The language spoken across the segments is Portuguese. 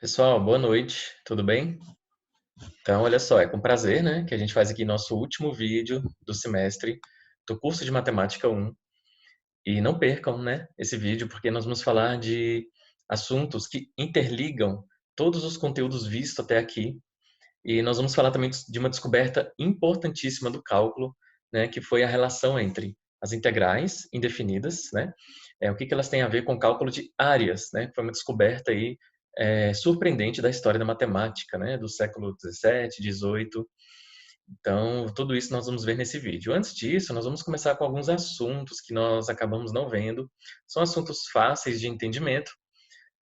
Pessoal, boa noite, tudo bem? Então, olha só, é com prazer, né, que a gente faz aqui nosso último vídeo do semestre do curso de Matemática 1. E não percam, né, esse vídeo, porque nós vamos falar de assuntos que interligam todos os conteúdos vistos até aqui. E nós vamos falar também de uma descoberta importantíssima do cálculo, né, que foi a relação entre as integrais indefinidas, né, o que elas têm a ver com o cálculo de áreas, né, que foi uma descoberta aí surpreendente da história da matemática, né, do século 17, 18. Então, tudo isso nós vamos ver nesse vídeo. Antes disso, nós vamos começar com alguns assuntos que nós acabamos não vendo. São assuntos fáceis de entendimento,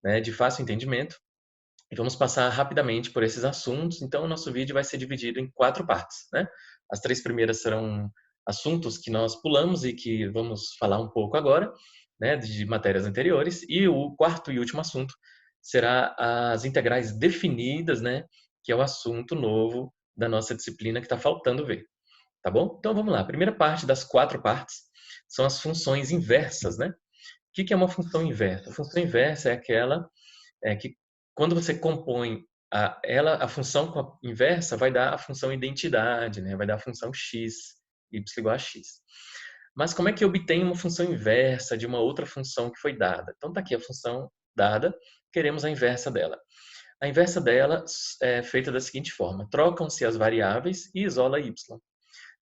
né, de fácil entendimento, e vamos passar rapidamente por esses assuntos. Então, o nosso vídeo vai ser dividido em 4 partes, né? As 3 primeiras serão assuntos que nós pulamos e que vamos falar um pouco agora, né, de matérias anteriores. E o quarto e último assunto será as integrais definidas, né, que é o assunto novo da nossa disciplina que está faltando ver, tá bom? Então, vamos lá. A primeira parte das 4 partes são as funções inversas, né? O que é uma função inversa? A função inversa é aquela que quando você compõe a função com a inversa vai dar a função identidade, né? Vai dar a função x, y igual a x. Mas como é que eu obtenho uma função inversa de uma outra função que foi dada? Então, está aqui a função dada, queremos a inversa dela. A inversa dela é feita da seguinte forma: trocam-se as variáveis e isola y.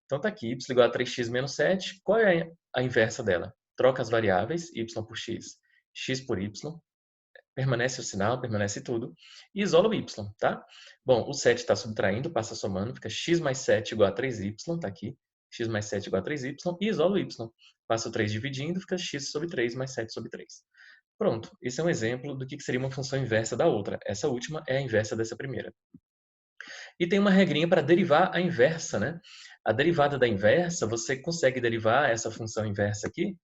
Então, está aqui, y igual a 3x menos 7. Qual é a inversa dela? Troca as variáveis, y por x por y, permanece o sinal, permanece tudo, e isola o y, tá? Bom, o 7 está subtraindo, passa somando, fica x mais 7 igual a 3y, tá aqui, x mais 7 igual a 3y, e isola o y. Passa o 3 dividindo, fica x sobre 3 mais 7 sobre 3. Pronto, esse é um exemplo do que seria uma função inversa da outra. Essa última é a inversa dessa primeira. E tem uma regrinha para derivar a inversa, né? A derivada da inversa, você consegue derivar essa função inversa aqui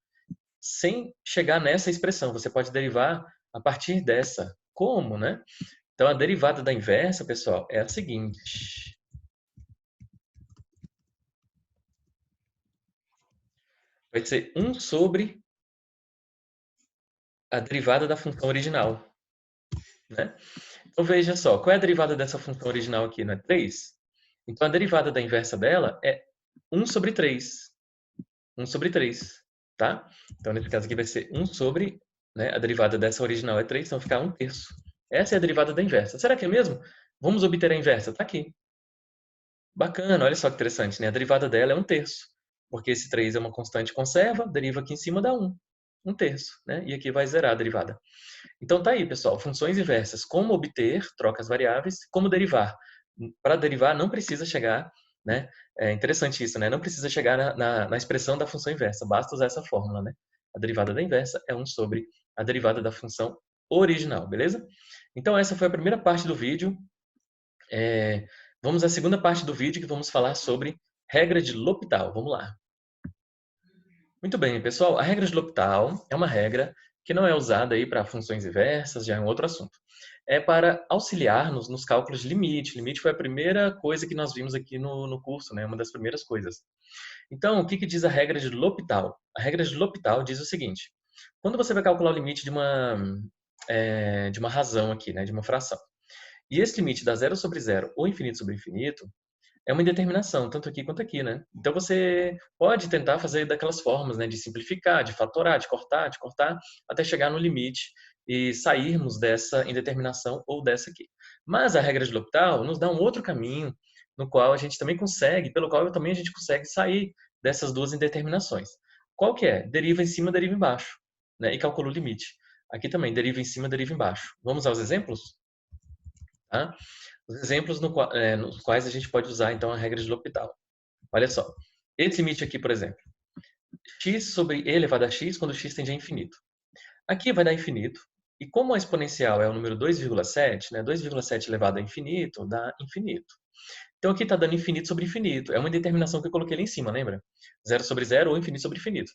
sem chegar nessa expressão. Você pode derivar a partir dessa. Como, né? Então, a derivada da inversa, pessoal, é a seguinte. Vai ser 1 sobre a derivada da função original, né? Então, veja só, qual é a derivada dessa função original aqui? Não é 3? Então, a derivada da inversa dela é 1 sobre 3. 1 sobre 3, tá? Então, nesse caso aqui vai ser 1 sobre, né, a derivada dessa original é 3, então vai ficar 1/3. Essa é a derivada da inversa. Será que é mesmo? Vamos obter a inversa. Tá aqui. Bacana, olha só que interessante, né? A derivada dela é 1/3, porque esse 3 é uma constante conserva, deriva aqui em cima dá 1. 1/3, né? E aqui vai zerar a derivada. Então tá aí, pessoal, funções inversas. Como obter, troca as variáveis, como derivar. Para derivar não precisa chegar, né? É interessante isso, né? Não precisa chegar na expressão da função inversa, basta usar essa fórmula, né? A derivada da inversa é 1 sobre a derivada da função original, beleza? Então essa foi a primeira parte do vídeo. Vamos à segunda parte do vídeo que vamos falar sobre regra de L'Hopital. Vamos lá. Muito bem, pessoal. A regra de L'Hopital é uma regra que não é usada aí para funções inversas, já é um outro assunto. É para auxiliar-nos nos cálculos de limite. Limite foi a primeira coisa que nós vimos aqui no curso, né? Uma das primeiras coisas. Então, o que diz a regra de L'Hopital? A regra de L'Hopital diz o seguinte: quando você vai calcular o limite de uma razão aqui, né? De uma fração, e esse limite dá 0 sobre 0 ou infinito sobre infinito, é uma indeterminação, tanto aqui quanto aqui, né? Então você pode tentar fazer daquelas formas, né, de simplificar, de fatorar, de cortar, até chegar no limite e sairmos dessa indeterminação ou dessa aqui. Mas a regra de L'Hopital nos dá um outro caminho no qual a gente também consegue, pelo qual também a gente consegue sair dessas duas indeterminações. Qual que é? Deriva em cima, deriva embaixo, né? E calcula o limite. Aqui também, deriva em cima, deriva embaixo. Vamos aos exemplos? Tá? Os exemplos nos quais a gente pode usar, então, a regra de L'Hopital. Olha só. Esse limite aqui, por exemplo. X sobre e elevado a x quando x tende a infinito. Aqui vai dar infinito. E como a exponencial é o número 2,7, né? 2,7 elevado a infinito dá infinito. Então aqui está dando infinito sobre infinito. É uma determinação que eu coloquei ali em cima, lembra? 0 sobre 0 ou infinito sobre infinito.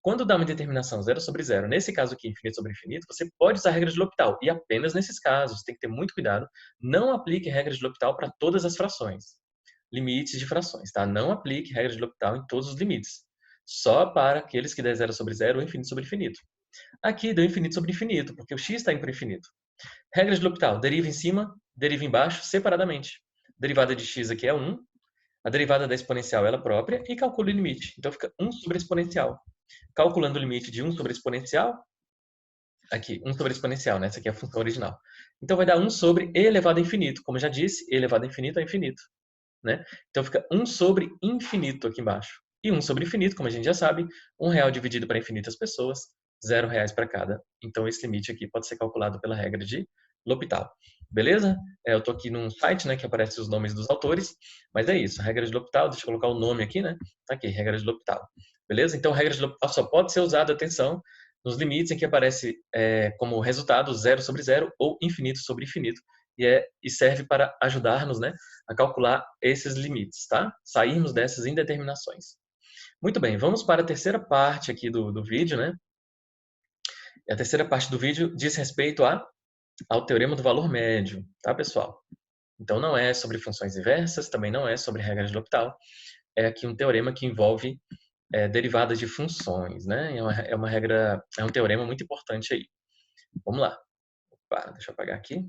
Quando dá uma determinação 0 sobre 0, nesse caso aqui, infinito sobre infinito, você pode usar a regra de L'Hopital. E apenas nesses casos, tem que ter muito cuidado. Não aplique regra de L'Hopital para todas as frações. Limites de frações, tá? Não aplique regra de L'Hopital em todos os limites. Só para aqueles que der 0 sobre 0 ou infinito sobre infinito. Aqui deu infinito sobre infinito, porque o x está indo para o infinito. Regra de L'Hopital, deriva em cima, deriva embaixo, separadamente. A derivada de x aqui é 1, a derivada da exponencial é ela própria e calcula o limite. Então fica 1 sobre a exponencial. Calculando o limite de 1 sobre a exponencial, aqui, 1 sobre a exponencial, né? Essa aqui é a função original. Então vai dar 1 sobre e elevado a infinito. Como eu já disse, e elevado a infinito é infinito. Né? Então fica 1 sobre infinito aqui embaixo. E 1 sobre infinito, como a gente já sabe, R$1 dividido para infinitas pessoas, R$0 para cada. Então esse limite aqui pode ser calculado pela regra de L'Hopital. Beleza? Eu estou aqui num site, né, que aparece os nomes dos autores, mas é isso, a regra de L'Hopital, deixa eu colocar o nome aqui, né? Tá aqui, regra de L'Hopital. Beleza? Então a regra de L'Hopital só pode ser usada, atenção, nos limites em que aparece como resultado 0 sobre 0 ou infinito sobre infinito. E serve para ajudar-nos, né, a calcular esses limites, tá? Sairmos dessas indeterminações. Muito bem, vamos para a terceira parte aqui do vídeo, né? E a terceira parte do vídeo diz respeito ao teorema do valor médio, tá, pessoal? Então não é sobre funções inversas, também não é sobre regra de L'Hopital. É aqui um teorema que envolve derivadas de funções, né? É uma regra, é um teorema muito importante aí. Vamos lá. Opa, deixa eu apagar aqui.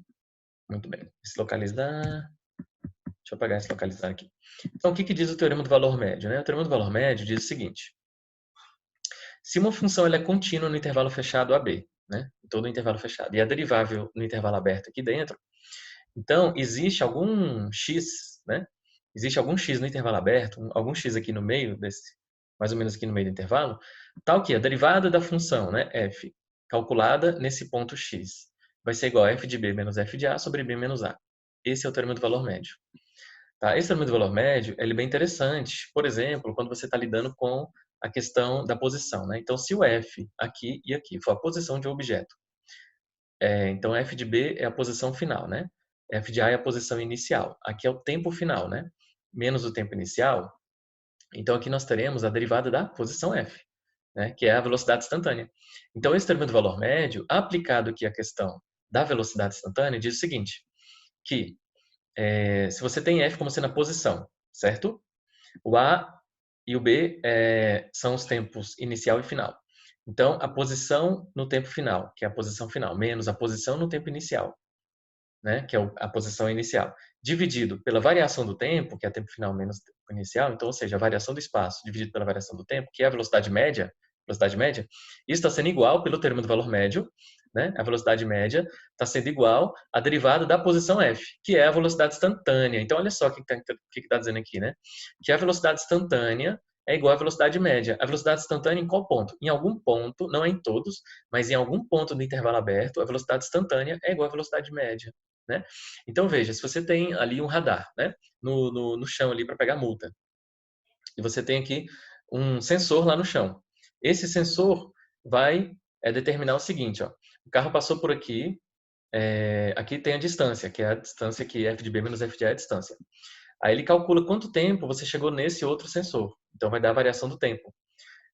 Muito bem. Se localizar. Deixa eu apagar esse localizar aqui. Então, o que diz o teorema do valor médio? Né? O teorema do valor médio diz o seguinte. Se uma função ela é contínua no intervalo fechado AB, né? Todo o intervalo fechado, e é derivável no intervalo aberto aqui dentro, então existe algum x, né? Existe algum x no intervalo aberto, algum x aqui no meio desse, mais ou menos aqui no meio do intervalo, tal que a derivada da função, né, f, calculada nesse ponto x, vai ser igual a f de b menos f de a sobre b menos a. Esse é o teorema do valor médio. Tá? Esse teorema do valor médio ele é bem interessante, por exemplo, quando você está lidando com a questão da posição. Né? Então, se o f aqui e aqui for a posição de um objeto, então f de b é a posição final, né? F de a é a posição inicial. Aqui é o tempo final, né? Menos o tempo inicial. Então, aqui nós teremos a derivada da posição f, né? Que é a velocidade instantânea. Então, esse teorema do valor médio, aplicado aqui à questão da velocidade instantânea, diz o seguinte, que se você tem f como sendo a posição, certo? O a e o b são os tempos inicial e final. Então, a posição no tempo final, que é a posição final, menos a posição no tempo inicial, né, que é a posição inicial, dividido pela variação do tempo, que é tempo final menos tempo inicial, então, ou seja, a variação do espaço dividido pela variação do tempo, que é a velocidade média, isso está sendo igual pelo termo do valor médio, né, a velocidade média está sendo igual à derivada da posição f, que é a velocidade instantânea. Então, olha só o que está dizendo aqui, né? Que a velocidade instantânea é igual à velocidade média. A velocidade instantânea em qual ponto? Em algum ponto, não é em todos, mas em algum ponto do intervalo aberto, a velocidade instantânea é igual à velocidade média. Né? Então, veja, se você tem ali um radar, né, no chão ali para pegar multa, e você tem aqui um sensor lá no chão, esse sensor vai determinar o seguinte, ó, o carro passou por aqui, aqui tem a distância, que é a distância que f de b menos f de a é a distância. Aí ele calcula quanto tempo você chegou nesse outro sensor, então vai dar a variação do tempo.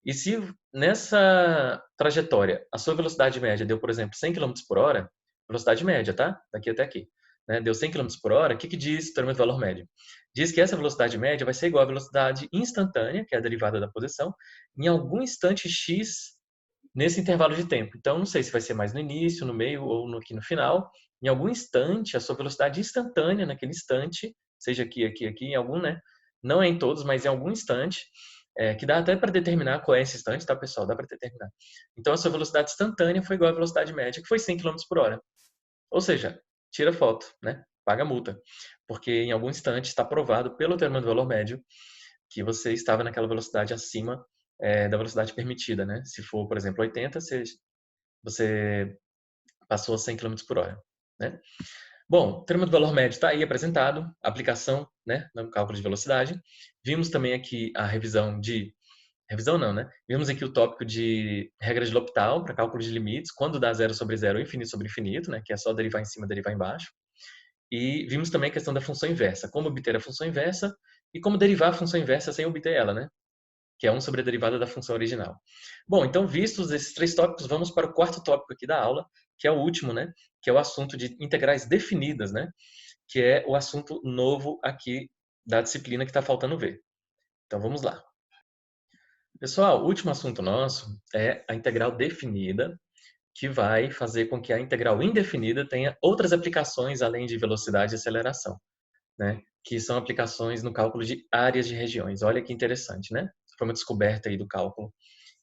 E se nessa trajetória a sua velocidade média deu, por exemplo, 100 km por hora, velocidade média, tá? Daqui até aqui. Né? Deu 100 km por hora, o que diz o teorema do valor médio? Diz que essa velocidade média vai ser igual à velocidade instantânea, que é a derivada da posição, em algum instante x nesse intervalo de tempo. Então, não sei se vai ser mais no início, no meio ou aqui no final. Em algum instante, a sua velocidade instantânea, naquele instante, seja aqui, em algum, né? Não é em todos, mas em algum instante, que dá até para determinar qual é esse instante, tá, pessoal? Dá para determinar. Então, a sua velocidade instantânea foi igual à velocidade média, que foi 100 km por hora. Ou seja, tira foto, né? Paga multa. Porque em algum instante está provado pelo teorema do valor médio que você estava naquela velocidade acima da velocidade permitida, né? Se for, por exemplo, 80, você passou a 100 km por hora, né? Bom, o teorema do valor médio está aí apresentado, aplicação, né, no cálculo de velocidade. Vimos também aqui a revisão não, né? Vimos aqui o tópico de regra de L'Hopital para cálculo de limites, quando dá 0 sobre 0 ou infinito sobre infinito, né? Que é só derivar em cima, derivar embaixo. E vimos também a questão da função inversa, como obter a função inversa e como derivar a função inversa sem obter ela, né? Que é 1 sobre a derivada da função original. Bom, então, vistos esses 3 tópicos, vamos para o quarto tópico aqui da aula, que é o último, né? Que é o assunto de integrais definidas, né? Que é o assunto novo aqui da disciplina que está faltando ver. Então, vamos lá. Pessoal, o último assunto nosso é a integral definida, que vai fazer com que a integral indefinida tenha outras aplicações além de velocidade e aceleração, né? Que são aplicações no cálculo de áreas de regiões. Olha que interessante, né? Foi uma descoberta aí do cálculo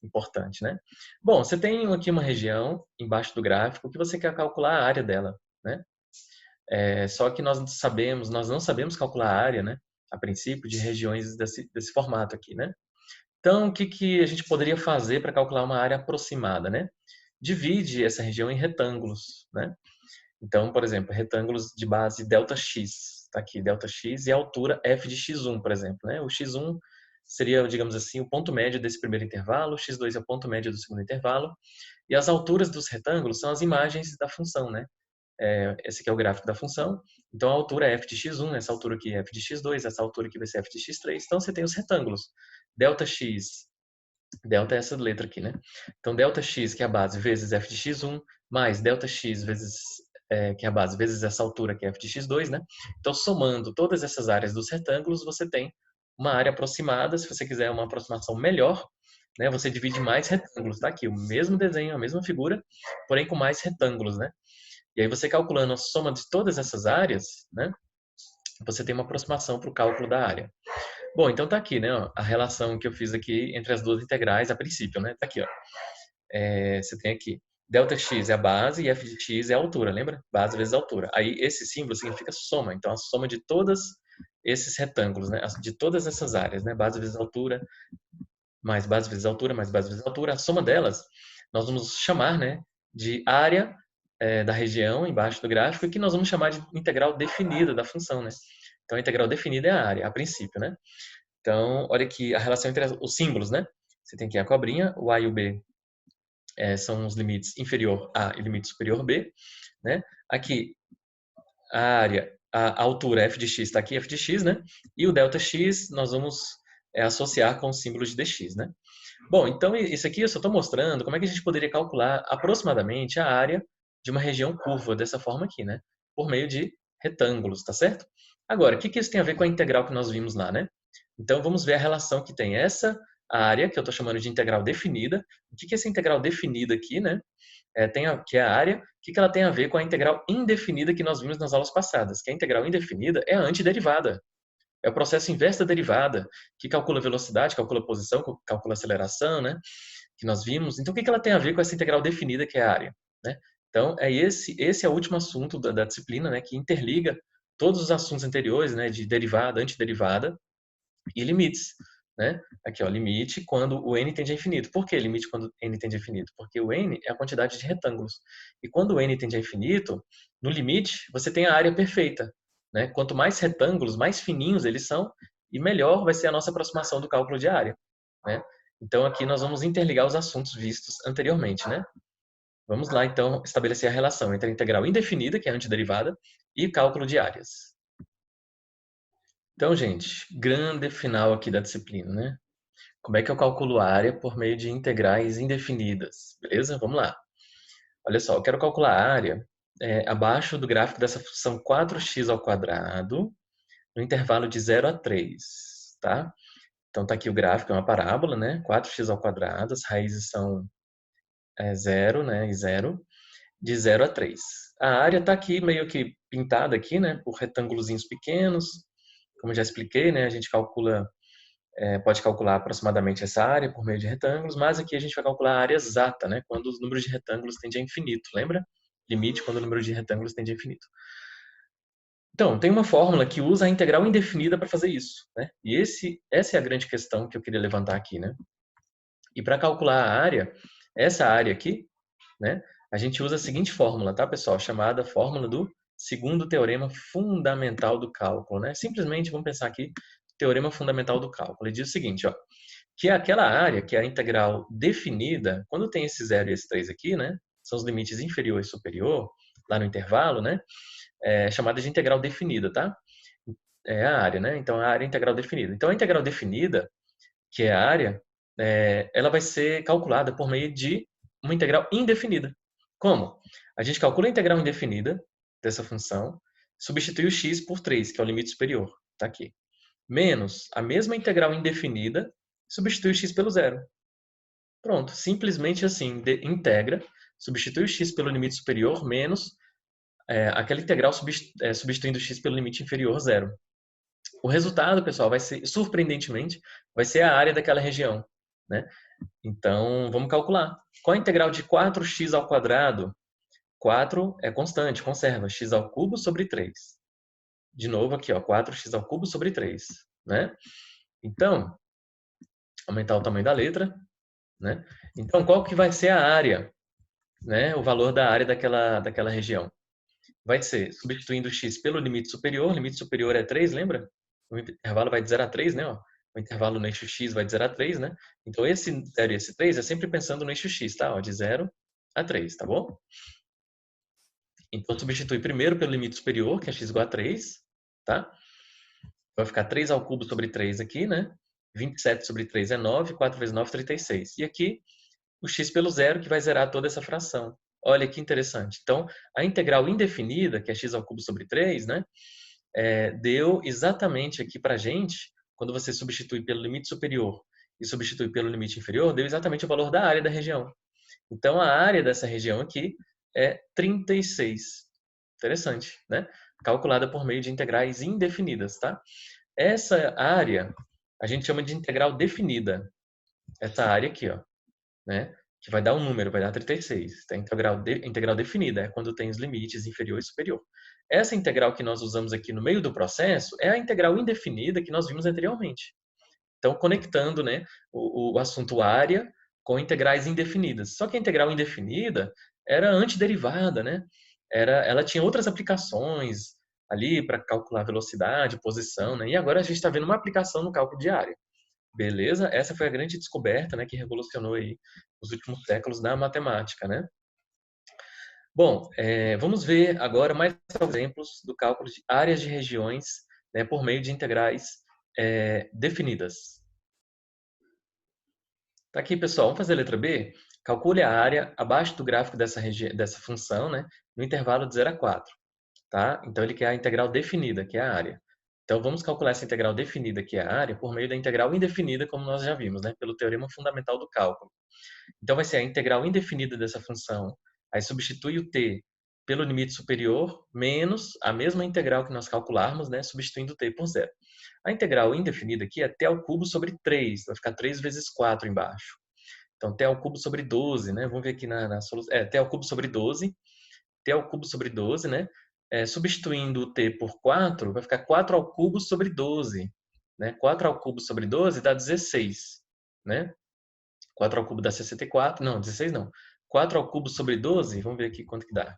importante, né? Bom, você tem aqui uma região embaixo do gráfico que você quer calcular a área dela, né? Só que nós não sabemos calcular a área, né? A princípio, de regiões desse formato aqui, né? Então, o que a gente poderia fazer para calcular uma área aproximada, né? Divide essa região em retângulos, né? Então, por exemplo, retângulos de base ΔX, está aqui, ΔX e a altura f de x1, por exemplo, né? O x1 seria, digamos assim, o ponto médio desse primeiro intervalo, o x2 é o ponto médio do segundo intervalo, e as alturas dos retângulos são as imagens da função, né? Esse aqui é o gráfico da função, então a altura é f de x1, essa altura aqui é f de x2, essa altura aqui vai ser f de x3, então você tem os retângulos. ΔX, delta é essa letra aqui, né? Então, ΔX, que é a base, vezes f de x1, mais ΔX vezes, que é a base, vezes essa altura, que é f de x2, né? Então, somando todas essas áreas dos retângulos, você tem uma área aproximada. Se você quiser uma aproximação melhor, né, você divide mais retângulos. Tá aqui, o mesmo desenho, a mesma figura, porém com mais retângulos, né? E aí, você calculando a soma de todas essas áreas, né? Você tem uma aproximação para o cálculo da área. Bom, então tá aqui, né, ó, a relação que eu fiz aqui entre as duas integrais a princípio, né? Tá aqui, ó. Você tem aqui, ΔX é a base e f de x é a altura, lembra? Base vezes altura. Aí esse símbolo significa soma, então a soma de todos esses retângulos, né? De todas essas áreas, né? Base vezes altura, mais base vezes altura, mais base vezes altura. A soma delas, nós vamos chamar, né, de área da região embaixo do gráfico, que nós vamos chamar de integral definida da função, né? Então a integral definida é a área, a princípio, né? Então, olha aqui a relação entre os símbolos, né? Você tem aqui a cobrinha, o A e o B são os limites inferior A e limite superior B, né? Aqui, a área, a altura f de x está aqui, f de x, né? E o ΔX nós vamos associar com o símbolo de dx, né? Bom, então isso aqui eu só estou mostrando como é que a gente poderia calcular aproximadamente a área de uma região curva dessa forma aqui, né? Por meio de retângulos, tá certo? Agora, o que isso tem a ver com a integral que nós vimos lá, né? Então, vamos ver a relação que tem essa área, que eu estou chamando de integral definida. O que essa integral definida aqui, né? Que é a área, o que ela tem a ver com a integral indefinida que nós vimos nas aulas passadas? Que a integral indefinida é a antiderivada. É o processo inverso da derivada, que calcula velocidade, calcula posição, calcula aceleração, né? Que nós vimos. Então, o que ela tem a ver com essa integral definida, que é a área? Né? Então, esse é o último assunto da disciplina, né? Que interliga todos os assuntos anteriores, né? De derivada, antiderivada e limites. Né? Aqui, ó, limite quando o n tende a infinito. Por que limite quando n tende a infinito? Porque o n é a quantidade de retângulos. E quando o n tende a infinito, no limite, você tem a área perfeita. Né? Quanto mais retângulos, mais fininhos eles são, e melhor vai ser a nossa aproximação do cálculo de área. Né? Então, aqui nós vamos interligar os assuntos vistos anteriormente. Né? Vamos lá, então, estabelecer a relação entre a integral indefinida, que é a antiderivada, e cálculo de áreas. Então, gente, grande final aqui da disciplina, né? Como é que eu calculo a área por meio de integrais indefinidas? Beleza? Vamos lá. Olha só, eu quero calcular a área abaixo do gráfico dessa função 4x ao quadrado, no intervalo de 0 a 3, tá? Então, tá aqui o gráfico, é uma parábola, né? 4x ao quadrado, as raízes são 0, né? E 0, de 0 a 3. A área tá aqui meio que pintada aqui, né? Por retângulozinhos pequenos. Como eu já expliquei, né? A gente pode calcular aproximadamente essa área por meio de retângulos, mas aqui a gente vai calcular a área exata, né? Quando os números de retângulos tendem a infinito, lembra? Limite quando o número de retângulos tende a infinito. Então, tem uma fórmula que usa a integral indefinida para fazer isso, né? E essa é a grande questão que eu queria levantar aqui, né? E para calcular a área, essa área aqui, né? A gente usa a seguinte fórmula, tá, pessoal? Chamada fórmula do segundo teorema fundamental do cálculo, né? Simplesmente vamos pensar aqui, teorema fundamental do cálculo. Ele diz o seguinte, ó, que é aquela área que é a integral definida, quando tem esse 0 e esse 3 aqui, né? São os limites inferior e superior, lá no intervalo, né? Chamada de integral definida, tá? É a área, né? Então, a área é integral definida. Então, a integral definida, que é a área, ela vai ser calculada por meio de uma integral indefinida. Como? A gente calcula a integral indefinida dessa função, substitui o x por 3, que é o limite superior, tá aqui. Menos a mesma integral indefinida, substitui o x pelo zero. Pronto, simplesmente assim, integra substitui o x pelo limite superior menos aquela integral substituindo o x pelo limite inferior zero. O resultado, pessoal, vai ser, surpreendentemente, vai ser a área daquela região, né? Então, vamos calcular. Qual a integral de 4x ao quadrado? 4 é constante, conserva, x ao cubo sobre 3. De novo aqui, ó, 4x ao cubo sobre 3, né? Então, aumentar o tamanho da letra, né? Então, qual que vai ser a área, né? O valor da área daquela região? Vai ser substituindo x pelo limite superior é 3, lembra? O intervalo vai de 0 a 3, né? Ó. O intervalo no eixo x vai de 0 a 3, né? Então, esse 0 e esse 3 é sempre pensando no eixo x, tá? Ó, de 0 a 3, tá bom? Então, substitui primeiro pelo limite superior, que é x igual a 3, tá? Vai ficar 3 ao cubo sobre 3 aqui, né? 27 sobre 3 é 9, 4 vezes 9, 36. E aqui, o x pelo zero, que vai zerar toda essa fração. Olha que interessante. Então, a integral indefinida, que é x ao cubo sobre 3, né? Deu exatamente aqui para a gente, quando você substitui pelo limite superior e substitui pelo limite inferior, deu exatamente o valor da área da região. Então, a área dessa região aqui é 36. Interessante, né? Calculada por meio de integrais indefinidas, tá? Essa área a gente chama de integral definida. Essa área aqui, ó, né? Que vai dar um número, vai dar 36. Tá? Integral definida é quando tem os limites inferior e superior. Essa integral que nós usamos aqui no meio do processo é a integral indefinida que nós vimos anteriormente. Então, conectando, né, o assunto área com integrais indefinidas. Só que a integral indefinida era antiderivada, né? Ela tinha outras aplicações ali para calcular velocidade, posição, né? E agora a gente está vendo uma aplicação no cálculo de área. Beleza? Essa foi a grande descoberta, né, que revolucionou aí os últimos séculos da matemática, né? Bom, vamos ver agora mais exemplos do cálculo de áreas de regiões, né, por meio de integrais definidas. Tá aqui, pessoal. Vamos fazer a letra B? Calcule a área abaixo do gráfico dessa função, né, no intervalo de 0 a 4. Tá? Então, ele quer a integral definida, que é a área. Então, vamos calcular essa integral definida, que é a área, por meio da integral indefinida, como nós já vimos, né? Pelo teorema fundamental do cálculo. Então, vai ser a integral indefinida dessa função. Aí, substitui o t pelo limite superior, menos a mesma integral que nós calcularmos, né? Substituindo o t por zero. A integral indefinida aqui é t ao cubo sobre 3. Vai ficar 3 vezes 4 embaixo. Então, t ao cubo sobre 12, né? Vamos ver aqui na solução. T ao cubo sobre 12. T ao cubo sobre 12, né? Substituindo o t por 4, vai ficar 4 ao cubo sobre 12. Né? 4 ao cubo sobre 12 dá 16. Né? 4 ao cubo dá 64. Não, 16 não. 4 ao cubo sobre 12, vamos ver aqui quanto que dá.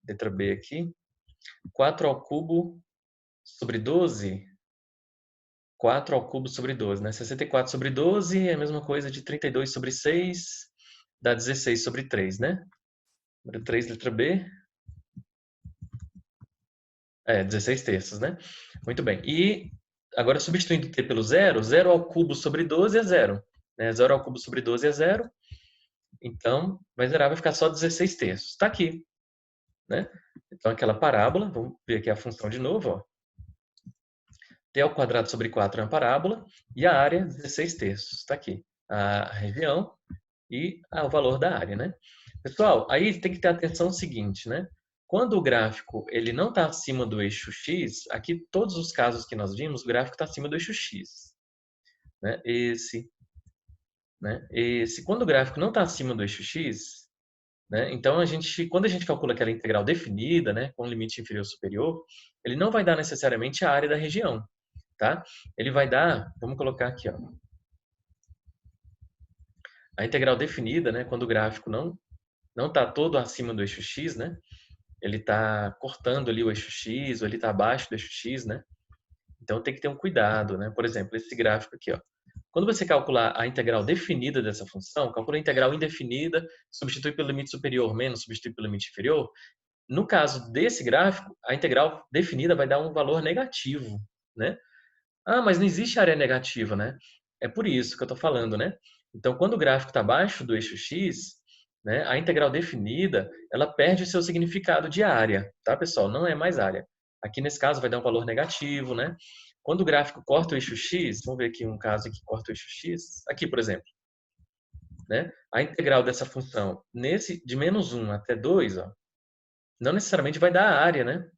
Letra B aqui. 4 ao cubo sobre 12. 4 ao cubo sobre 12, né? 64 sobre 12 é a mesma coisa de 32 sobre 6, dá 16 sobre 3, né? Número 3, letra B. 16 terços, né? Muito bem. E agora, substituindo t pelo zero, 0 ao cubo sobre 12 é zero. Né? 0 ao cubo sobre 12 é zero. Então, vai zerar, vai ficar só 16 terços. Está aqui. Né? Então, aquela parábola, vamos ver aqui a função de novo. Ó. T ao quadrado sobre 4 é uma parábola. E a área, 16 terços. Está aqui. A região e o valor da área. Né? Pessoal, aí tem que ter atenção ao seguinte, né? Quando o gráfico ele não está acima do eixo x, aqui todos os casos que nós vimos, o gráfico está acima do eixo x. Né? Esse. Quando o gráfico não está acima do eixo x, né? Então quando a gente calcula aquela integral definida, né, com limite inferior ou superior, ele não vai dar necessariamente a área da região. Tá? Ele vai dar, vamos colocar aqui, ó, a integral definida, né, quando o gráfico não está todo acima do eixo x, né? Ele está cortando ali o eixo x, ou ele está abaixo do eixo x, né? Então tem que ter um cuidado, né? Por exemplo, esse gráfico aqui, ó. Quando você calcular a integral definida dessa função, calcula a integral indefinida, substitui pelo limite superior menos substitui pelo limite inferior. No caso desse gráfico, a integral definida vai dar um valor negativo, né? Ah, mas não existe área negativa, né? É por isso que eu estou falando, né? Então, quando o gráfico está abaixo do eixo x, né, a integral definida, ela perde o seu significado de área, tá, pessoal? Não é mais área. Aqui, nesse caso, vai dar um valor negativo, né? Quando o gráfico corta o eixo x, vamos ver aqui um caso que corta o eixo x. Aqui, por exemplo. né? A integral dessa função de menos 1 até 2, ó, não necessariamente vai dar a área, né?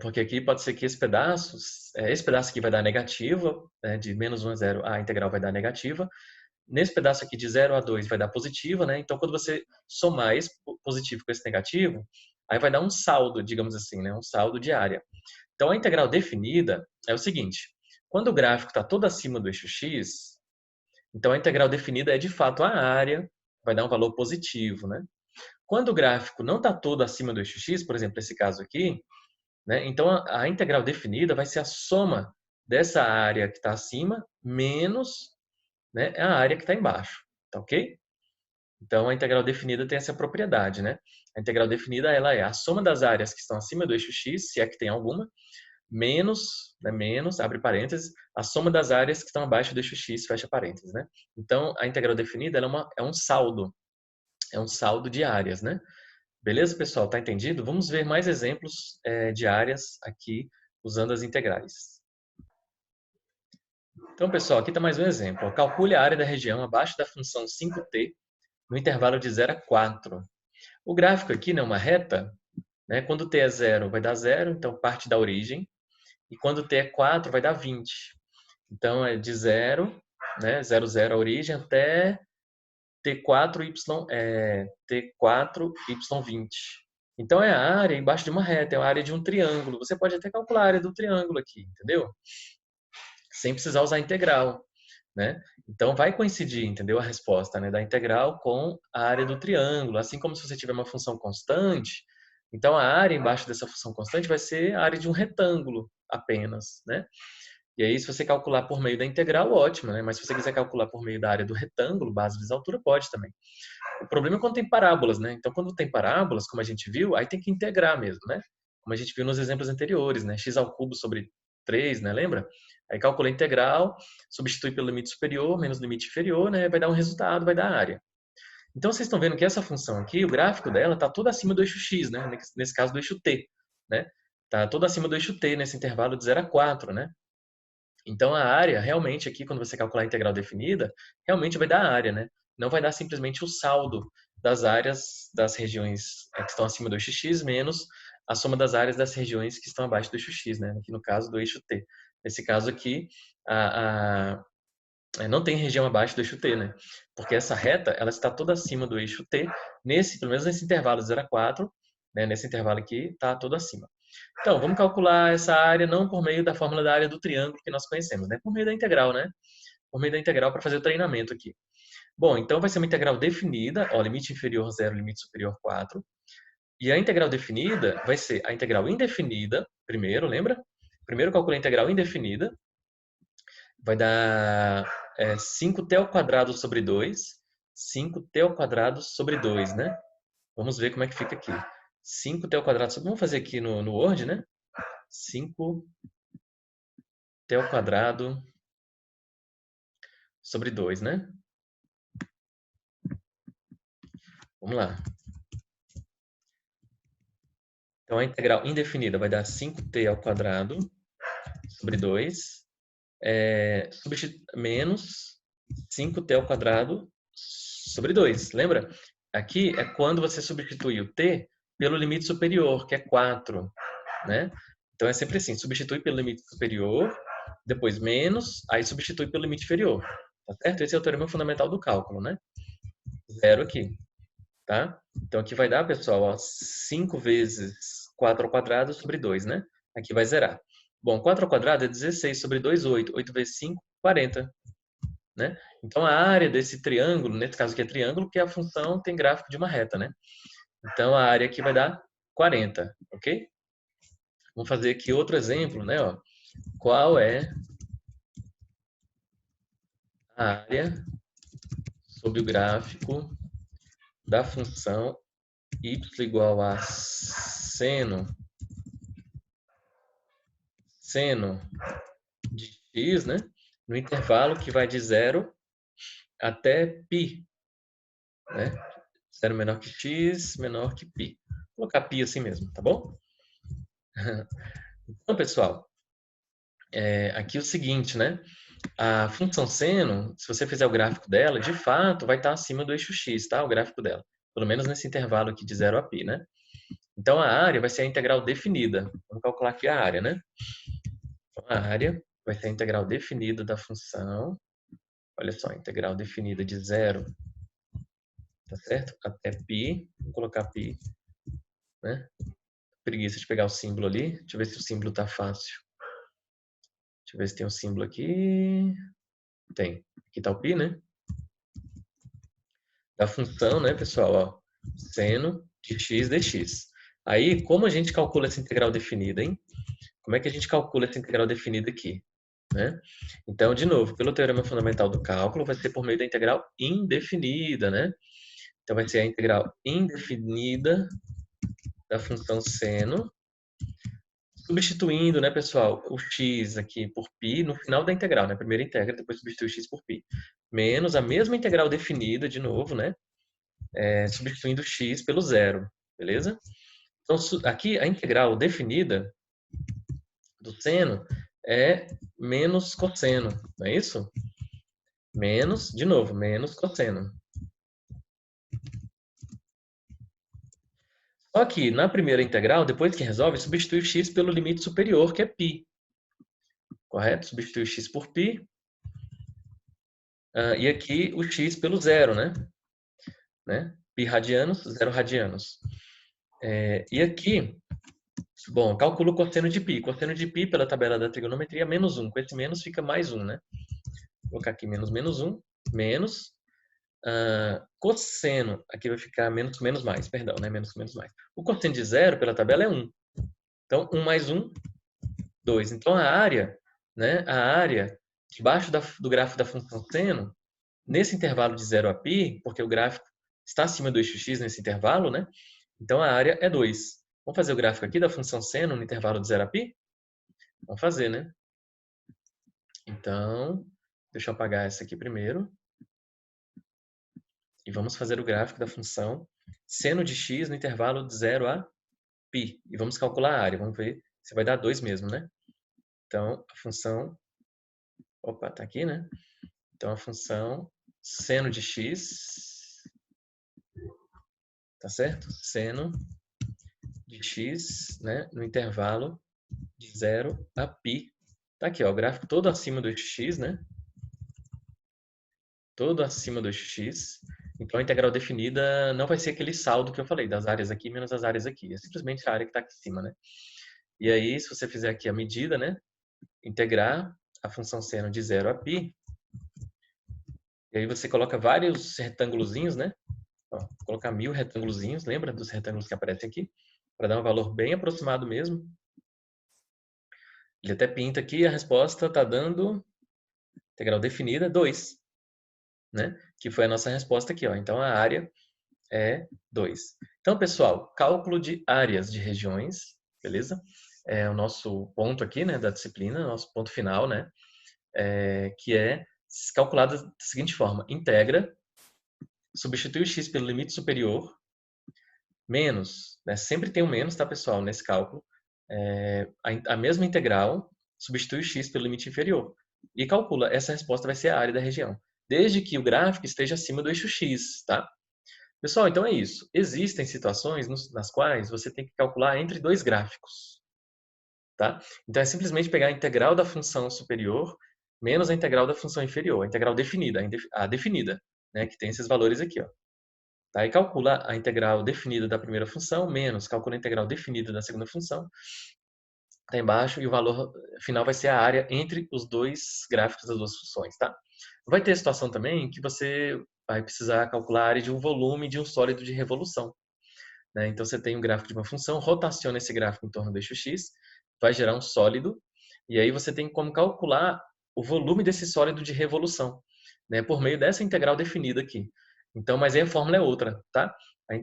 Porque aqui pode ser que esse pedaço aqui vai dar negativa, né? De menos 1 a 0, a integral vai dar negativa. Nesse pedaço aqui de 0 a 2 vai dar positiva, né? Então, quando você somar esse positivo com esse negativo, aí vai dar um saldo, digamos assim, né? Um saldo de área. Então, a integral definida é o seguinte: quando o gráfico está todo acima do eixo x, então a integral definida é de fato a área, vai dar um valor positivo, né? Quando o gráfico não está todo acima do eixo x, por exemplo, esse caso aqui, né? Então a integral definida vai ser a soma dessa área que está acima menos, né, a área que está embaixo, tá ok? Então a integral definida tem essa propriedade, né? A integral definida ela é a soma das áreas que estão acima do eixo x, se é que tem alguma, menos, né, menos, abre parênteses, a soma das áreas que estão abaixo do eixo x, fecha parênteses, né? Então, a integral definida ela é um saldo de áreas, né? Beleza, pessoal? Tá entendido? Vamos ver mais exemplos de áreas aqui usando as integrais. Então, pessoal, aqui está mais um exemplo. Calcule a área da região abaixo da função 5t no intervalo de 0 a 4. O gráfico aqui, né, uma reta, né, quando t é 0 vai dar 0, então parte da origem, e quando t é 4 vai dar 20. Então, é de 0, né, 0, 0 a origem, até T4Y20. Então, é a área embaixo de uma reta, é a área de um triângulo. Você pode até calcular a área do triângulo aqui, entendeu? Sem precisar usar integral, né? Então, vai coincidir, entendeu? A resposta, né, da integral com a área do triângulo. Assim como se você tiver uma função constante, então a área embaixo dessa função constante vai ser a área de um retângulo apenas, né? E aí, se você calcular por meio da integral, ótimo, né? Mas se você quiser calcular por meio da área do retângulo, base vezes altura, pode também. O problema é quando tem parábolas, né? Então, quando tem parábolas, como a gente viu, aí tem que integrar mesmo, né? Como a gente viu nos exemplos anteriores, né? X ao cubo sobre 3, né? Lembra? Aí calcula a integral, substitui pelo limite superior menos limite inferior, né? Vai dar um resultado, vai dar a área. Então, vocês estão vendo que essa função aqui, o gráfico dela está todo acima do eixo x, né? Nesse caso, do eixo t, né? Está todo acima do eixo t, nesse intervalo de 0 a 4, né? Então, a área, realmente, aqui, quando você calcular a integral definida, realmente vai dar a área, né? Não vai dar simplesmente o saldo das áreas das regiões que estão acima do eixo x menos a soma das áreas das regiões que estão abaixo do eixo x, né? Aqui no caso do eixo t. Nesse caso aqui, não tem região abaixo do eixo t, né? Porque essa reta, ela está toda acima do eixo t, pelo menos nesse intervalo 0 a 4, né? Nesse intervalo aqui, está todo acima. Então, vamos calcular essa área não por meio da fórmula da área do triângulo que nós conhecemos, né? Por meio da integral, né? Por meio da integral para fazer o treinamento aqui. Bom, então vai ser uma integral definida, ó, limite inferior 0, limite superior 4. E a integral definida vai ser a integral indefinida, primeiro, lembra? Primeiro calcula a integral indefinida, vai dar 5t ao quadrado sobre 2, 5t ao quadrado sobre 2, né? Vamos ver como é que fica aqui. 5t ao quadrado sobre... Vamos fazer aqui no Word, né? 5t ao quadrado sobre 2, né? Vamos lá. Então, a integral indefinida vai dar 5t ao quadrado sobre 2, menos 5t ao quadrado sobre 2. Lembra? Aqui é quando você substitui o t pelo limite superior, que é 4, né? Então, é sempre assim, substitui pelo limite superior, depois menos, aí substitui pelo limite inferior. Tá certo? Esse é o teorema fundamental do cálculo, né? Zero aqui. Tá? Então, aqui vai dar, pessoal, ó, 5 vezes 4 ao quadrado sobre 2, né? Aqui vai zerar. Bom, 4 ao quadrado é 16 sobre 2, 8. 8 vezes 5, 40. Né? Então, a área desse triângulo, nesse caso aqui é triângulo, porque a função tem gráfico de uma reta, né? Então, a área aqui vai dar 40, ok? Vamos fazer aqui outro exemplo, né? Ó. Qual é a área sobre o gráfico da função y igual a seno de x, né? No intervalo que vai de 0 até π, né? 0 menor que x, menor que π. Vou colocar π assim mesmo, tá bom? Então, pessoal, aqui é o seguinte, né? A função seno, se você fizer o gráfico dela, de fato vai estar acima do eixo x, tá? O gráfico dela. Pelo menos nesse intervalo aqui de 0 a π, né? Então a área vai ser a integral definida. Vamos calcular aqui a área, né? Então, a área vai ser a integral definida da função. Olha só, a integral definida de 0, tá certo? Até π. Vou colocar π, né? Preguiça de pegar o símbolo ali. Deixa eu ver se o símbolo tá fácil. Deixa eu ver se tem um símbolo aqui. Tem. Aqui tá o π, né? Da função, né, pessoal? Ó, seno de x dx. Aí, como a gente calcula essa integral definida, hein? Como é que a gente calcula essa integral definida aqui? Né? Então, de novo, pelo teorema fundamental do cálculo, vai ser por meio da integral indefinida, né? Então, vai ser a integral indefinida da função seno, substituindo, né, pessoal, o x aqui por π no final da integral, né? Primeiro integra, depois substitui o x por π. Menos a mesma integral definida, de novo, né? Substituindo o x pelo zero, beleza? Então, aqui a integral definida do seno é menos cosseno, não é isso? Menos, de novo, menos cosseno. Só que na primeira integral, depois que resolve, substitui o x pelo limite superior, que é π. Correto? Substitui o x por π. E aqui o x pelo zero, né? Π radianos, 0 radianos. E aqui, bom, calculo o cosseno de π. Cosseno de π pela tabela da trigonometria, menos 1. Com esse menos fica mais 1, né? Vou colocar aqui menos 1, menos. Cosseno, aqui vai ficar menos mais, perdão, né? Menos mais. O cosseno de 0 pela tabela é 1. Então, 1 mais 1, 2. Então, a área, né? A área debaixo do gráfico da função seno, nesse intervalo de 0 a π, porque o gráfico está acima do eixo x nesse intervalo, né? Então, a área é 2. Vamos fazer o gráfico aqui da função seno no intervalo de 0 a π? Vamos fazer, né? Então, deixa eu apagar essa aqui primeiro. E vamos fazer o gráfico da função seno de x no intervalo de 0 a π. E vamos calcular a área. Vamos ver se vai dar 2 mesmo, né? Então, a função... Opa, tá aqui, né? Então, a função seno de x... Tá certo? Seno de x, né? No intervalo de 0 a π. Tá aqui, ó. O gráfico todo acima do eixo x, né? Todo acima do eixo x. Então, a integral definida não vai ser aquele saldo que eu falei, das áreas aqui menos as áreas aqui. É simplesmente a área que está aqui em cima, né? E aí, se você fizer aqui a medida, né? Integrar a função seno de 0 a π. E aí você coloca vários retângulozinhos, né? Ó, vou colocar 1000 retângulozinhos. Lembra dos retângulos que aparecem aqui? Para dar um valor bem aproximado mesmo. Ele até pinta aqui, a resposta está dando integral definida 2. Né? Que foi a nossa resposta aqui, ó. Então, a área é 2. Então, pessoal, cálculo de áreas de regiões, beleza? É o nosso ponto aqui, né, da disciplina, nosso ponto final, né? Que é calculado da seguinte forma: integra, substitui o x pelo limite superior, menos, né? Sempre tem um menos, tá, pessoal, nesse cálculo. A mesma integral, substitui o x pelo limite inferior. E calcula, essa resposta vai ser a área da região, desde que o gráfico esteja acima do eixo x, tá? Pessoal, então é isso. Existem situações nas quais você tem que calcular entre dois gráficos. Tá? Então é simplesmente pegar a integral da função superior menos a integral da função inferior, a integral definida, a definida, né? Que tem esses valores aqui. Ó. Tá? E calcula a integral definida da primeira função menos calcula a integral definida da segunda função. Tá embaixo e o valor final vai ser a área entre os dois gráficos das duas funções. Tá? Vai ter situação também que você vai precisar calcular a área de um volume de um sólido de revolução. Né? Então, você tem um gráfico de uma função, rotaciona esse gráfico em torno do eixo x, vai gerar um sólido, e aí você tem como calcular o volume desse sólido de revolução, né? Por meio dessa integral definida aqui. Então, mas aí a fórmula é outra, tá?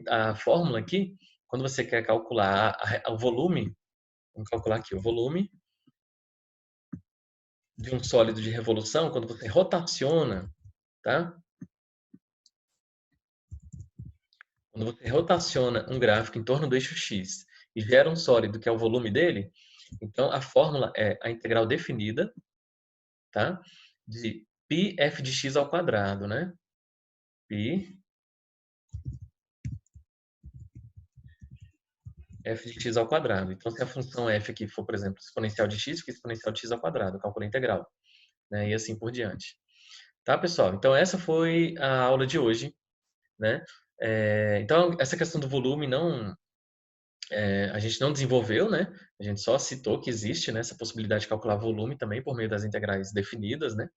A fórmula aqui, quando você quer calcular o volume, vamos calcular aqui o volume de um sólido de revolução, quando você rotaciona, tá? Quando você rotaciona um gráfico em torno do eixo x e gera um sólido que é o volume dele, então a fórmula é a integral definida, tá? de πf de x ao quadrado, né? Π f de x ao quadrado. Então, se a função f aqui for, por exemplo, exponencial de x, fica exponencial de x ao quadrado, cálculo integral, né? E assim por diante. Tá, pessoal? Então, essa foi a aula de hoje, né? Então, essa questão do volume a gente não desenvolveu, né? A gente só citou que existe, né, essa possibilidade de calcular volume também por meio das integrais definidas, né?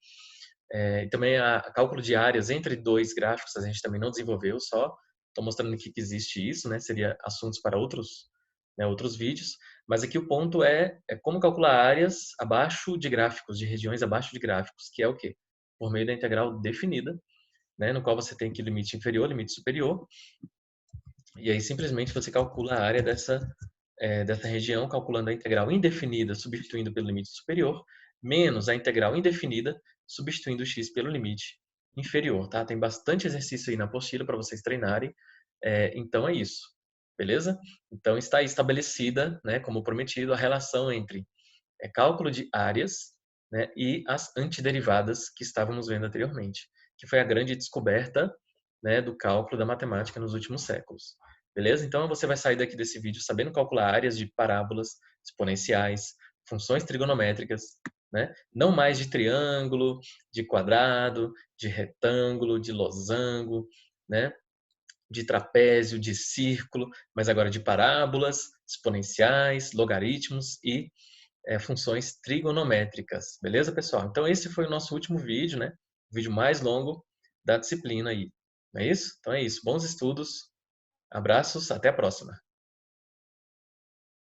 E também a cálculo de áreas entre dois gráficos a gente também não desenvolveu, só estou mostrando aqui que existe isso, né? Seria assuntos para outros, né, outros vídeos. Mas aqui o ponto é como calcular áreas abaixo de gráficos, de regiões abaixo de gráficos, que é o quê? Por meio da integral definida, né? No qual você tem aqui limite inferior, limite superior, e aí simplesmente você calcula a área dessa região, calculando a integral indefinida, substituindo pelo limite superior, menos a integral indefinida, substituindo o x pelo limite inferior, tá? Tem bastante exercício aí na apostila para vocês treinarem. Então é isso, beleza? Então está aí estabelecida, né, como prometido, a relação entre cálculo de áreas, né, e as antiderivadas que estávamos vendo anteriormente, que foi a grande descoberta, né, do cálculo da matemática nos últimos séculos. Beleza? Então você vai sair daqui desse vídeo sabendo calcular áreas de parábolas, exponenciais, funções trigonométricas, né? Não mais de triângulo, de quadrado, de retângulo, de losango, né? De trapézio, de círculo, mas agora de parábolas, exponenciais, logaritmos e funções trigonométricas. Beleza, pessoal? Então esse foi o nosso último vídeo, né? O vídeo mais longo da disciplina aí. Não é isso? Então é isso. Bons estudos. Abraços. Até a próxima.